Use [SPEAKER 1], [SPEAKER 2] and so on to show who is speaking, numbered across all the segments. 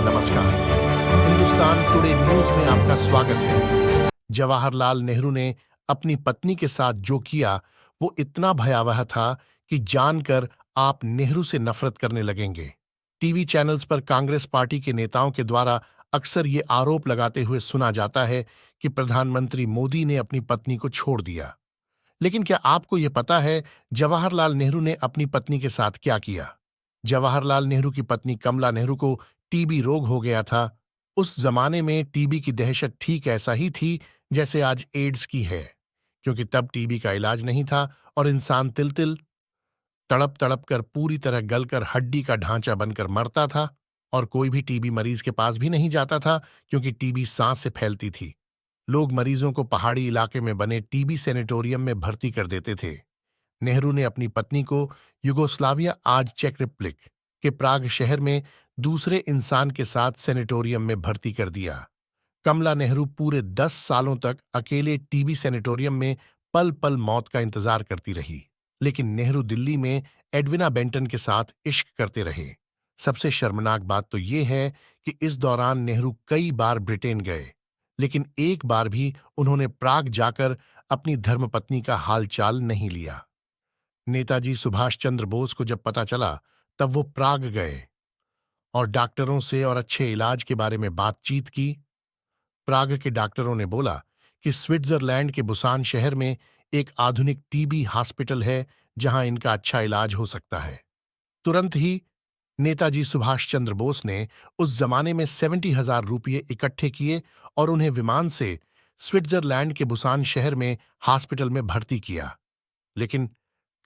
[SPEAKER 1] नमस्कार। Hindustan today news में आपका स्वागत है। जवाहरलाल नेहरू ने अपनी पत्नी के साथ जो किया वो इतना भयावह था कि जानकर आप नेहरू से नफरत करने लगेंगे। टीवी चैनल्स पर कांग्रेस पार्टी के नेताओं के द्वारा अक्सर ये आरोप लगाते हुए सुना जाता है कि प्रधानमंत्री मोदी ने अपनी पत्नी को छोड़ दिया। लेकिन क्या आपको ये पता है जवाहरलाल नेहरू ने अपनी पत्नी के साथ क्या किया? जवाहरलाल नेहरू की पत्नी कमला नेहरू को टीबी रोग हो गया था। उस जमाने में टीबी की दहशत ठीक ऐसा ही थी जैसे आज एड्स की है, क्योंकि तब टीबी का इलाज नहीं था और इंसान तिल तिल तड़प तड़प कर पूरी तरह गलकर हड्डी का ढांचा बनकर मरता था। और कोई भी टीबी मरीज के पास भी नहीं जाता था, क्योंकि टीबी सांस से फैलती थी। लोग मरीजों को पहाड़ी इलाके में बने टीबी सेनेटोरियम में भर्ती कर देते थे। नेहरू ने अपनी पत्नी को युगोस्लाविया आज चेक रिपब्लिक के प्राग शहर में दूसरे इंसान के साथ सेनेटोरियम में भर्ती कर दिया। कमला नेहरू पूरे 10 सालों तक अकेले टीबी सेनेटोरियम में पल पल मौत का इंतजार करती रही। लेकिन नेहरू दिल्ली में एडविना बेंटन के साथ इश्क करते रहे। सबसे शर्मनाक बात तो ये है कि इस दौरान नेहरू कई बार ब्रिटेन गए, लेकिन एक बार भी उन्होंने प्राग जाकर अपनी धर्मपत्नी का हालचाल नहीं लिया। नेताजी सुभाष चंद्र बोस को जब पता चला तब वो प्राग गए और डॉक्टरों से और अच्छे इलाज के बारे में बातचीत की। प्राग के डॉक्टरों ने बोला कि स्विट्जरलैंड के बुसान शहर में एक आधुनिक टीबी हॉस्पिटल है जहां इनका अच्छा इलाज हो सकता है। तुरंत ही नेताजी सुभाष चंद्र बोस ने उस जमाने में 70,000 रुपये इकट्ठे किए और उन्हें विमान से स्विट्जरलैंड के बुसान शहर में हॉस्पिटल में भर्ती किया। लेकिन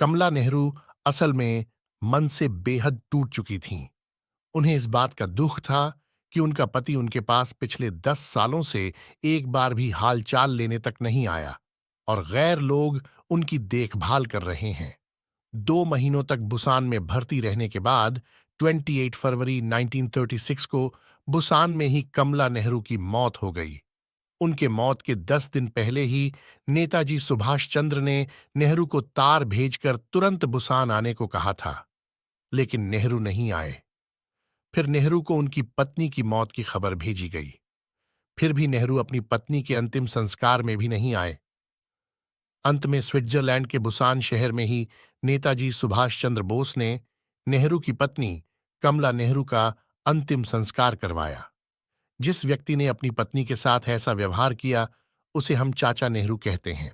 [SPEAKER 1] कमला नेहरू असल में मन से बेहद टूट चुकी थीं। उन्हें इस बात का दुख था कि उनका पति उनके पास पिछले 10 सालों से एक बार भी हालचाल लेने तक नहीं आया और गैर लोग उनकी देखभाल कर रहे हैं। 2 महीनों तक बुसान में भर्ती रहने के बाद 28 फरवरी 1936 को बुसान में ही कमला नेहरू की मौत हो गई। उनके मौत के 10 दिन पहले ही नेताजी सुभाष चंद्र ने नेहरू को तार भेजकर तुरंत बुसान आने को कहा था, लेकिन नेहरू नहीं आए। फिर नेहरू को उनकी पत्नी की मौत की खबर भेजी गई। फिर भी नेहरू अपनी पत्नी के अंतिम संस्कार में भी नहीं आए। अंत में स्विट्जरलैंड के बुसान शहर में ही नेताजी सुभाष चंद्र बोस ने नेहरू की पत्नी कमला नेहरू का अंतिम संस्कार करवाया। जिस व्यक्ति ने अपनी पत्नी के साथ ऐसा व्यवहार किया उसे हम चाचा नेहरू कहते हैं।